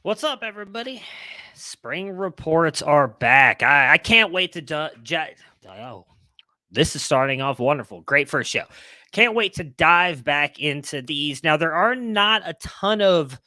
What's up, everybody? Spring reports are back. I can't wait to oh, this is starting off wonderful. Great first show. Can't wait to dive back into these. Now, there are not a ton of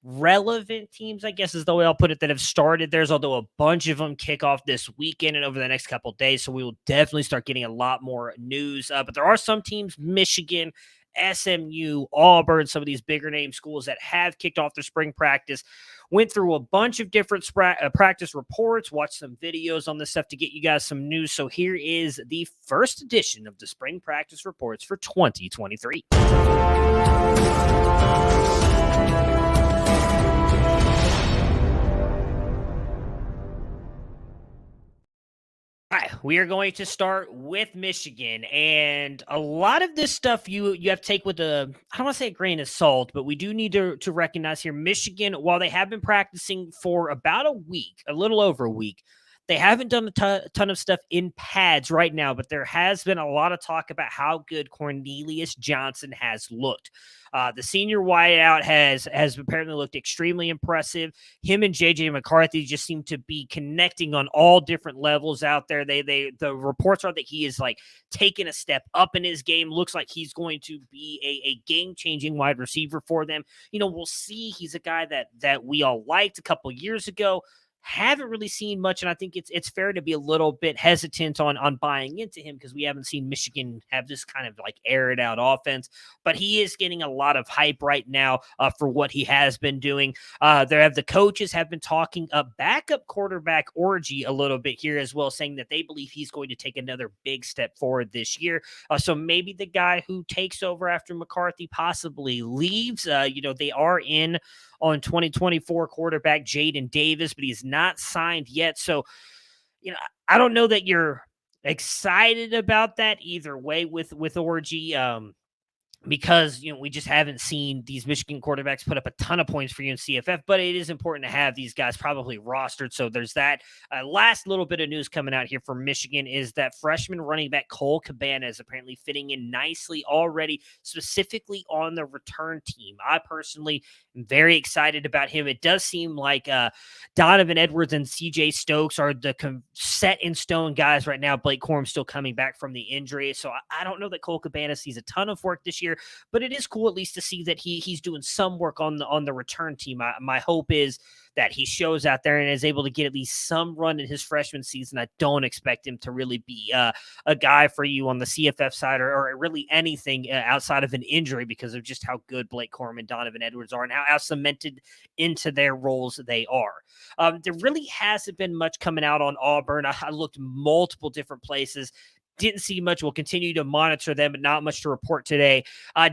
relevant teams, I guess is the way I'll put it, that have started theirs, although a bunch of them kick off this weekend and over the next couple days. So we will definitely start getting a lot more news. But there are some teams, Michigan, SMU, Auburn, some of these bigger name schools that have kicked off their spring practice. Went through a bunch of different practice reports, watched some videos on this stuff to get you guys some news. So here is the first edition of the spring practice reports for 2023. All right, we are going to start with Michigan, and a lot of this stuff you have to take with I don't want to say a grain of salt, but we do need to recognize here Michigan, while they have been practicing for about a week, a little over a week, they haven't done a ton of stuff in pads right now, but there has been a lot of talk about how good Cornelius Johnson has looked. The senior wideout has apparently looked extremely impressive. Him and JJ McCarthy just seem to be connecting on all different levels out there. The reports are that he is like taking a step up in his game. Looks like he's going to be a game-changing wide receiver for them. We'll see. He's a guy that we all liked a couple years ago. Haven't really seen much, and I think it's fair to be a little bit hesitant on buying into him because we haven't seen Michigan have this kind of like aired out offense. But he is getting a lot of hype right now for what he has been doing. The coaches have been talking backup quarterback Orgy a little bit here as well, saying that they believe he's going to take another big step forward this year. So maybe the guy who takes over after McCarthy possibly leaves. They are in on 2024 quarterback Jaden Davis, but he's not signed yet. So, I don't know that you're excited about that either way with Orgy. Because we just haven't seen these Michigan quarterbacks put up a ton of points for you in CFF, but it is important to have these guys probably rostered. So there's that. Last little bit of news coming out here from Michigan is that freshman running back Cole Cabana is apparently fitting in nicely already, specifically on the return team. I personally am very excited about him. It does seem like Donovan Edwards and CJ Stokes are the set in stone guys right now. Blake Corum's still coming back from the injury. So I don't know that Cole Cabana sees a ton of work this year, but it is cool at least to see that he's doing some work on the return team. My hope is that he shows out there and is able to get at least some run in his freshman season. I don't expect him to really be a guy for you on the CFF side or really anything outside of an injury because of just how good Blake Corum and Donovan Edwards are and how cemented into their roles they are. There really hasn't been much coming out on Auburn. I looked multiple different places. Didn't see much. We'll continue to monitor them, but not much to report today.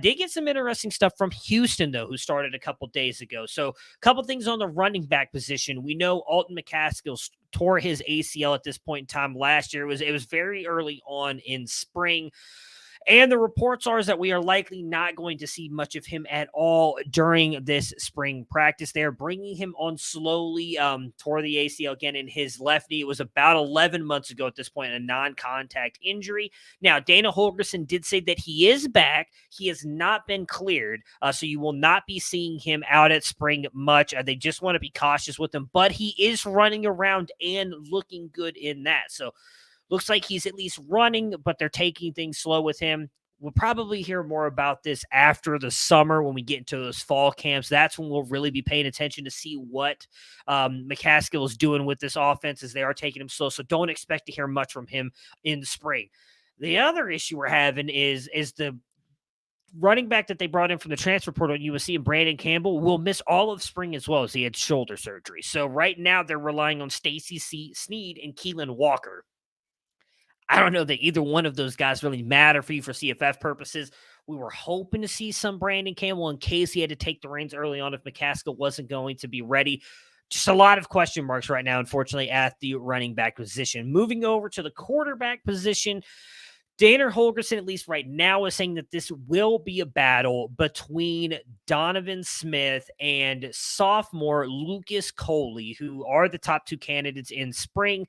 Did get some interesting stuff from Houston, though, who started a couple days ago. So a couple things on the running back position. We know Alton McCaskill tore his ACL at this point in time last year. It was very early on in spring. And the reports are that we are likely not going to see much of him at all during this spring practice. They are bringing him on slowly. Tore the ACL again in his left knee. It was about 11 months ago at this point, a non-contact injury. Now, Dana Holgorsen did say that he is back. He has not been cleared, so you will not be seeing him out at spring much. They just want to be cautious with him, but he is running around and looking good in that. So looks like he's at least running, but they're taking things slow with him. We'll probably hear more about this after the summer when we get into those fall camps. That's when we'll really be paying attention to see what McCaskill is doing with this offense as they are taking him slow. So don't expect to hear much from him in the spring. The other issue we're having is the running back that they brought in from the transfer portal at USC and Brandon Campbell will miss all of spring as well as he had shoulder surgery. So right now they're relying on Stacy Sneed and Keelan Walker. I don't know that either one of those guys really matter for you for CFF purposes. We were hoping to see some Brandon Campbell in case he had to take the reins early on if McCaskill wasn't going to be ready. Just a lot of question marks right now, unfortunately, at the running back position. Moving over to the quarterback position, Danner Holgerson, at least right now, is saying that this will be a battle between Donovan Smith and sophomore Lucas Coley, who are the top two candidates in spring.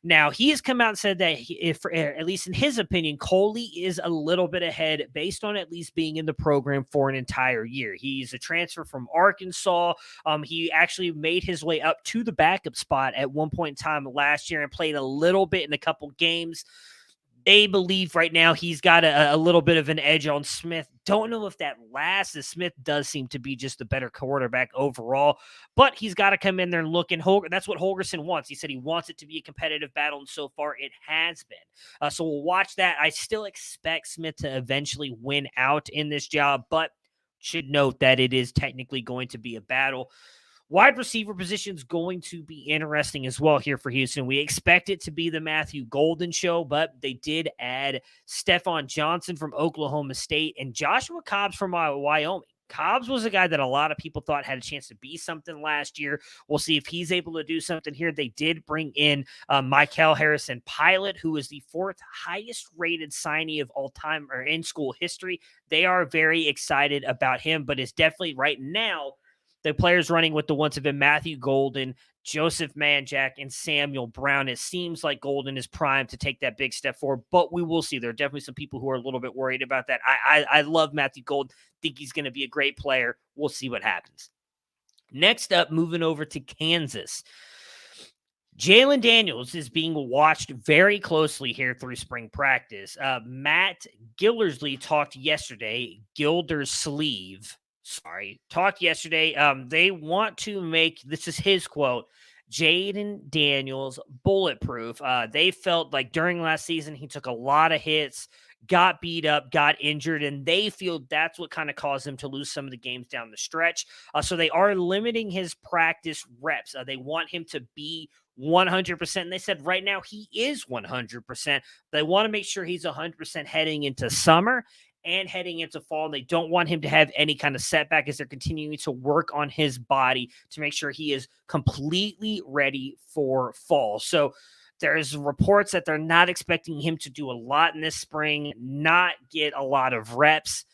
Now, he has come out and said that if, at least in his opinion, Coley is a little bit ahead based on at least being in the program for an entire year. He's a transfer from Arkansas. He actually made his way up to the backup spot at one point in time last year and played a little bit in a couple games. They believe right now he's got a little bit of an edge on Smith. Don't know if that lasts, as Smith does seem to be just a better quarterback overall, but he's got to come in there and look. And that's what Holgerson wants. He said he wants it to be a competitive battle, and so far it has been. So we'll watch that. I still expect Smith to eventually win out in this job, but should note that it is technically going to be a battle. Wide receiver position is going to be interesting as well here for Houston. We expect it to be the Matthew Golden show, but they did add Stephon Johnson from Oklahoma State and Joshua Cobbs from Wyoming. Cobbs was a guy that a lot of people thought had a chance to be something last year. We'll see if he's able to do something here. They did bring in Michael Harrison Pilot, who is the fourth highest rated signee of all time or in school history. They are very excited about him, but it's definitely right now the players running with the ones have been Matthew Golden, Joseph Manjack, and Samuel Brown. It seems like Golden is primed to take that big step forward, but we will see. There are definitely some people who are a little bit worried about that. I love Matthew Golden. Think he's going to be a great player. We'll see what happens. Next up, moving over to Kansas. Jalon Daniels is being watched very closely here through spring practice. Matt Gildersleeve talked yesterday. Talked yesterday. They want to make, this is his quote, Jaden Daniels bulletproof. They felt like during last season, he took a lot of hits, got beat up, got injured, and they feel that's what kind of caused him to lose some of the games down the stretch. So they are limiting his practice reps. They want him to be 100%. And they said right now he is 100%. They want to make sure he's 100% heading into summer and heading into fall. They don't want him to have any kind of setback as they're continuing to work on his body to make sure he is completely ready for fall. So there's reports that they're not expecting him to do a lot in this spring, not get a lot of reps.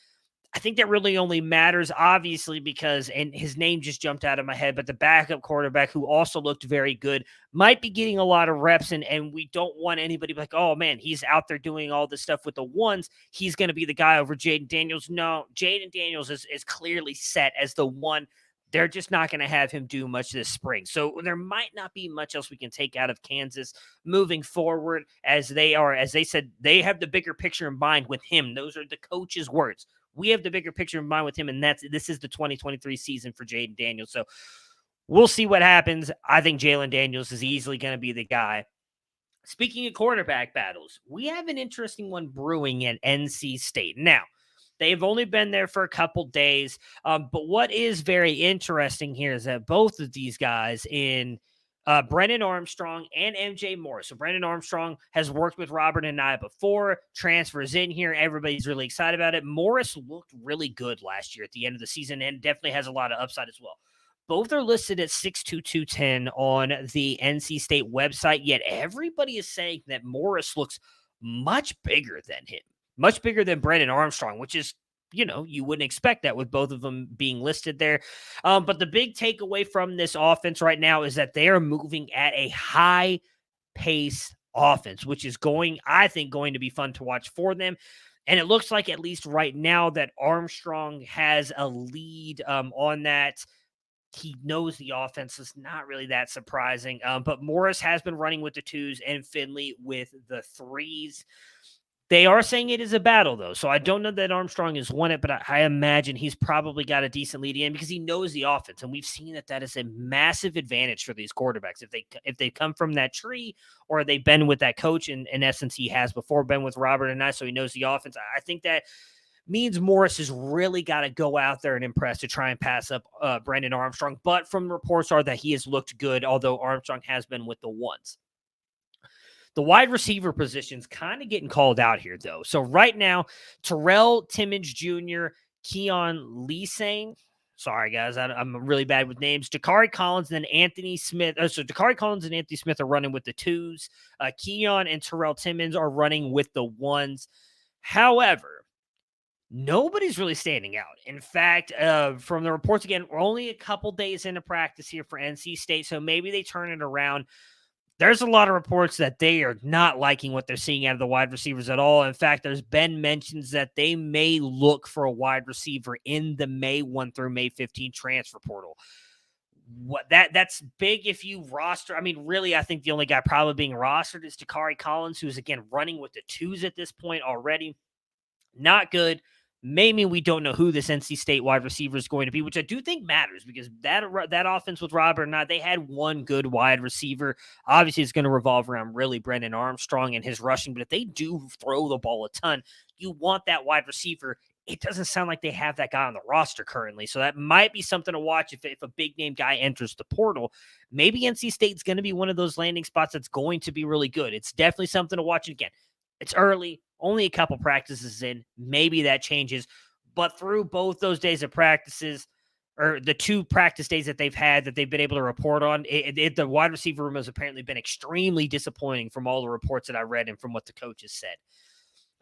I think that really only matters, obviously, because, and his name just jumped out of my head, but the backup quarterback who also looked very good might be getting a lot of reps, and we don't want anybody like, oh, man, he's out there doing all this stuff with the ones. He's going to be the guy over Jaden Daniels. No, Jaden Daniels is clearly set as the one. They're just not going to have him do much this spring. So there might not be much else we can take out of Kansas moving forward, as they said, they have the bigger picture in mind with him. Those are the coach's words. We have the bigger picture in mind with him, and this is the 2023 season for Jaden Daniels. So we'll see what happens. I think Jalon Daniels is easily going to be the guy. Speaking of quarterback battles, we have an interesting one brewing at NC State. Now, they've only been there for a couple days, but what is very interesting here is that both of these guys in Brennan Armstrong and MJ Morris. So Brennan Armstrong has worked with Robert and I before, transfers in here. Everybody's really excited about it. Morris looked really good last year at the end of the season and definitely has a lot of upside as well. Both are listed at 6'2", 210 on the NC State website, yet everybody is saying that Morris looks much bigger than him, much bigger than Brennan Armstrong, which is, you wouldn't expect that with both of them being listed there. But the big takeaway from this offense right now is that they are moving at a high pace offense, which is I think, going to be fun to watch for them. And it looks like, at least right now, that Armstrong has a lead on that. He knows the offense is not really that surprising. But Morris has been running with the twos and Finley with the threes. They are saying it is a battle, though. So I don't know that Armstrong has won it, but I imagine he's probably got a decent lead in because he knows the offense. And we've seen that is a massive advantage for these quarterbacks. If they come from that tree, or they've been with that coach, in essence, he has before been with Robert and I, so he knows the offense. I think that means Morris has really got to go out there and impress to try and pass up Brendan Armstrong. But from reports are that he has looked good, although Armstrong has been with the ones. The wide receiver position's kind of getting called out here, though. So right now, Terrell Timmons Jr., Keon Leesane, Sorry, guys. I'm really bad with names. Dakari Collins and Anthony Smith. So Dakari Collins and Anthony Smith are running with the twos. Keon and Terrell Timmons are running with the ones. However, nobody's really standing out. In fact, from the reports, again, we're only a couple days into practice here for NC State, so maybe they turn it around. There's a lot of reports that they are not liking what they're seeing out of the wide receivers at all. In fact, there's been mentions that they may look for a wide receiver in the May 1 through May 15 transfer portal. That's big if you roster. I mean, really, I think the only guy probably being rostered is Dakari Collins, who's again running with the twos at this point already. Not good. Maybe we don't know who this NC State wide receiver is going to be, which I do think matters because that offense with Robert or not, they had one good wide receiver. Obviously, it's going to revolve around really Brennan Armstrong and his rushing, but if they do throw the ball a ton, you want that wide receiver. It doesn't sound like they have that guy on the roster currently, so that might be something to watch if a big name guy enters the portal. Maybe NC State's going to be one of those landing spots that's going to be really good. It's definitely something to watch. And again, it's early, only a couple practices in. Maybe that changes. But through both those days of practices, or the 2 practice days that they've had that they've been able to report on, the wide receiver room has apparently been extremely disappointing from all the reports that I read and from what the coaches said.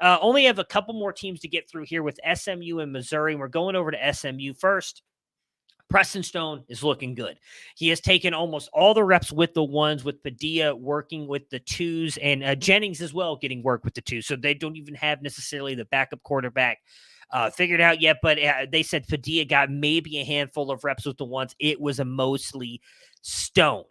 Only have a couple more teams to get through here with SMU and Missouri. We're going over to SMU first. Preston Stone is looking good. He has taken almost all the reps with the ones, with Padilla working with the twos, and Jennings as well getting work with the twos. So they don't even have necessarily the backup quarterback figured out yet, but they said Padilla got maybe a handful of reps with the ones. It was a mostly Stone.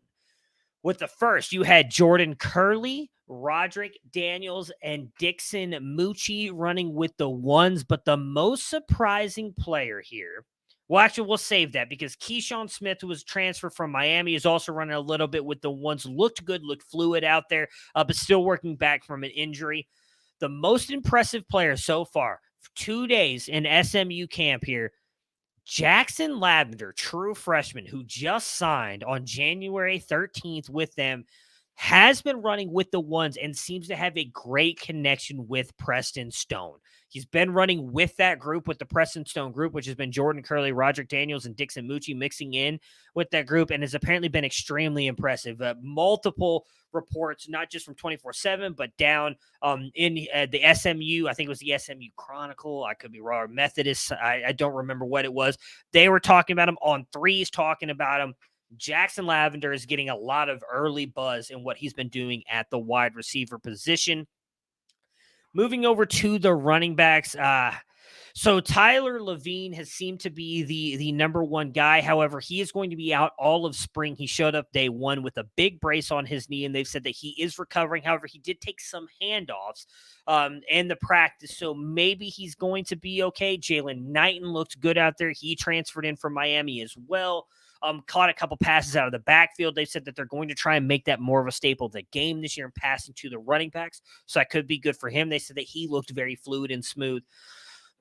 With the first, you had Jordan Curley, Roderick Daniels, and Dixon Mucci running with the ones, but the most surprising player here, well, actually, we'll save that because Keyshawn Smith, who was transferred from Miami, is also running a little bit with the ones. Looked good, looked fluid out there, but still working back from an injury. The most impressive player so far, 2 days in SMU camp here, Jackson Lavender, true freshman, who just signed on January 13th with them, has been running with the ones and seems to have a great connection with Preston Stone. He's been running with that group, with the Preston Stone group, which has been Jordan Curley, Roderick Daniels, and Dixon Mucci mixing in with that group, and has apparently been extremely impressive. Multiple reports, not just from 24/7, but down in the SMU, I think it was the SMU Chronicle. I could be wrong. Methodist, I don't remember what it was. They were talking about him on threes, talking about him. Jackson Lavender is getting a lot of early buzz in what he's been doing at the wide receiver position. Moving over to the running backs, so Tyler Levine has seemed to be the number one guy. However, he is going to be out all of spring. He showed up day 1 with a big brace on his knee, and they've said that he is recovering. However, he did take some handoffs in the practice, so maybe he's going to be okay. Jalon Knighton looked good out there. He transferred in from Miami as well. Caught a couple passes out of the backfield. They said that they're going to try and make that more of a staple of the game this year and passing to the running backs. So that could be good for him. They said that he looked very fluid and smooth.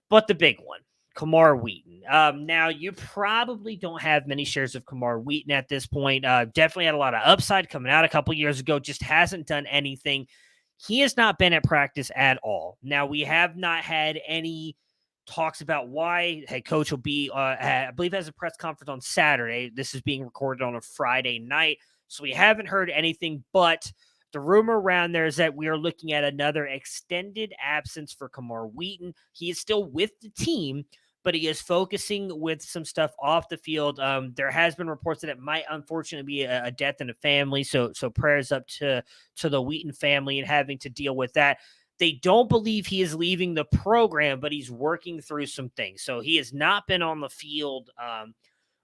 But the big one, Kamar Wheaton. Now, you probably don't have many shares of Kamar Wheaton at this point. Definitely had a lot of upside coming out a couple years ago. Just hasn't done anything. He has not been at practice at all. Now, we have not had any talks about why. Head coach will be, I believe, has a press conference on Saturday. This is being recorded on a Friday night, so we haven't heard anything. But the rumor around there is that we are looking at another extended absence for Kamar Wheaton. He is still with the team, but he is focusing with some stuff off the field. There has been reports that it might unfortunately be a death in the family. So prayers up to the Wheaton family and having to deal with that. They don't believe he is leaving the program, but he's working through some things. So he has not been on the field,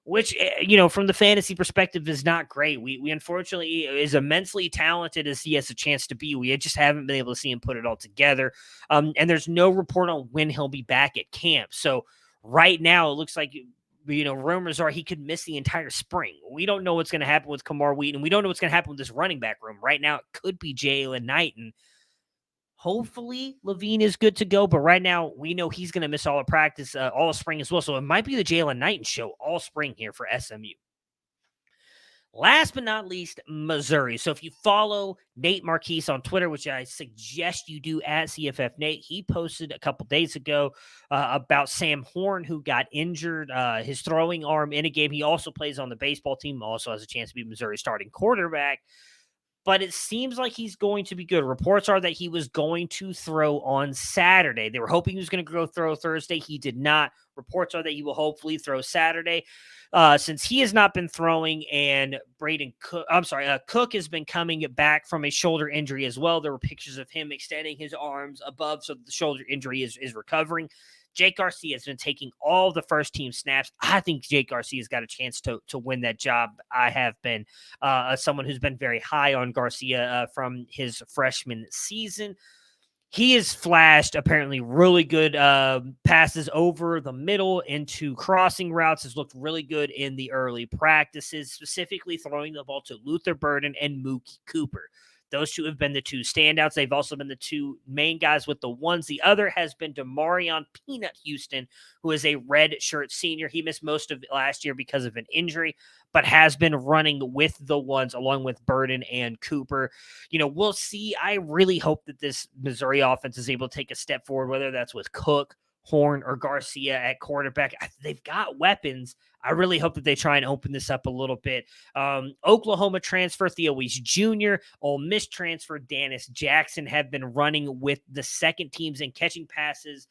which, from the fantasy perspective is not great. We unfortunately, as immensely talented as he has a chance to be, we just haven't been able to see him put it all together. And there's no report on when he'll be back at camp. So right now it looks like, rumors are he could miss the entire spring. We don't know what's going to happen with Kamar Wheaton. We don't know what's going to happen with this running back room. Right now it could be Jalon Knighton. Hopefully Levine is good to go, but right now we know he's going to miss all of practice, all of spring as well. So it might be the Jalon Knighton show all spring here for SMU. Last but not least, Missouri. So if you follow Nate Marquise on Twitter, which I suggest you do at CFF Nate, he posted a couple days ago about Sam Horn, who got injured, his throwing arm in a game. He also plays on the baseball team, also has a chance to be Missouri starting quarterback. But it seems like he's going to be good. Reports are that he was going to throw on Saturday. They were hoping he was going to go throw Thursday. He did not. Reports are that he will hopefully throw Saturday. Since he has not been throwing, and Cook has been coming back from a shoulder injury as well. There were pictures of him extending his arms above, so the shoulder injury is recovering. Jake Garcia has been taking all the first team snaps. I think Jake Garcia's got a chance to win that job. I have been someone who's been very high on Garcia from his freshman season. He has flashed apparently really good passes over the middle into crossing routes, has looked really good in the early practices, specifically throwing the ball to Luther Burden and Mookie Cooper. Those two have been the two standouts. They've also been the two main guys with the ones. The other has been DeMarion Peanut Houston, who is a red shirt senior. He missed most of last year because of an injury, but has been running with the ones along with Burden and Cooper. We'll see. I really hope that this Missouri offense is able to take a step forward, whether that's with Cook, Horn, or Garcia at quarterback. They've got weapons. I really hope that they try and open this up a little bit. Oklahoma transfer Theo Weiss Jr., Ole Miss transfer Dennis Jackson have been running with the second teams and catching passes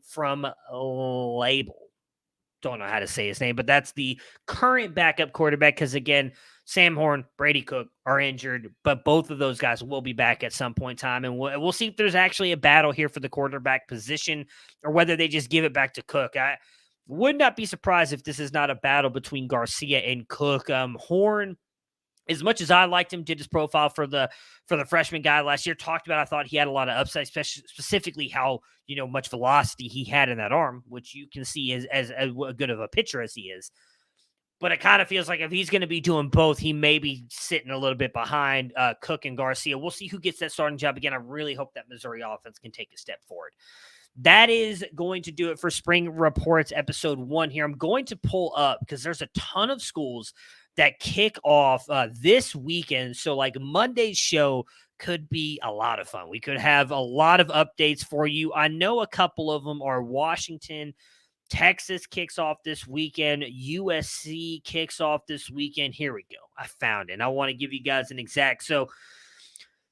from Label. Don't know how to say his name, but that's the current backup quarterback because, again, Sam Horn, Brady Cook are injured, but both of those guys will be back at some point in time, and we'll see if there's actually a battle here for the quarterback position or whether they just give it back to Cook. I would not be surprised if this is not a battle between Garcia and Cook. Horn, as much as I liked him, did his profile for the freshman guy last year, talked about I thought he had a lot of upside, specifically how much velocity he had in that arm, which you can see as good of a pitcher as he is. But it kind of feels like if he's going to be doing both, he may be sitting a little bit behind Cook and Garcia. We'll see who gets that starting job again. I really hope that Missouri offense can take a step forward. That is going to do it for Spring Reports episode 1 here. I'm going to pull up because there's a ton of schools that kick off this weekend. So like Monday's show could be a lot of fun. We could have a lot of updates for you. I know a couple of them are Washington. Texas kicks off this weekend. USC kicks off this weekend. Here we go. I found it. I want to give you guys an exact. So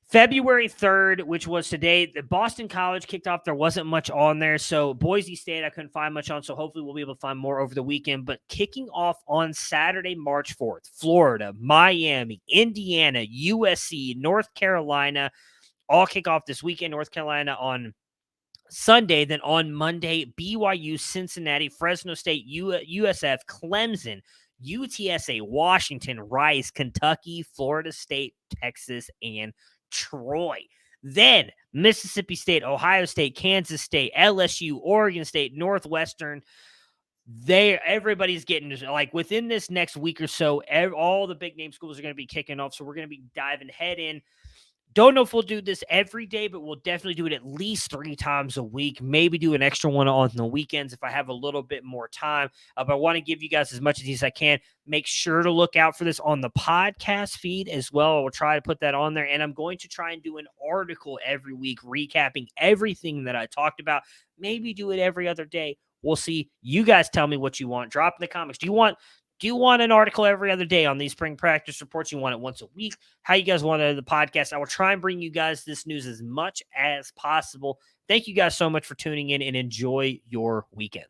February 3rd, which was today, the Boston College kicked off. There wasn't much on there. So Boise State, I couldn't find much on. So hopefully we'll be able to find more over the weekend. But kicking off on Saturday, March 4th, Florida, Miami, Indiana, USC, North Carolina, all kick off this weekend. North Carolina on Sunday. Then on Monday, BYU, Cincinnati, Fresno State, USF, Clemson, UTSA, Washington, Rice, Kentucky, Florida State, Texas, and Troy. Then Mississippi State, Ohio State, Kansas State, LSU, Oregon State, Northwestern. Everybody's getting like within this next week or so, all the big name schools are going to be kicking off. So we're going to be diving head in. Don't know if we'll do this every day, but we'll definitely do it at least 3 times a week. Maybe do an extra one on the weekends if I have a little bit more time. But I want to give you guys as much of these as I can. Make sure to look out for this on the podcast feed as well. I will try to put that on there. And I'm going to try and do an article every week recapping everything that I talked about. Maybe do it every other day. We'll see. You guys tell me what you want. Drop in the comments. Do you want an article every other day on these spring practice reports? You want it once a week? How you guys want it in the podcast? I will try and bring you guys this news as much as possible. Thank you guys so much for tuning in and enjoy your weekend.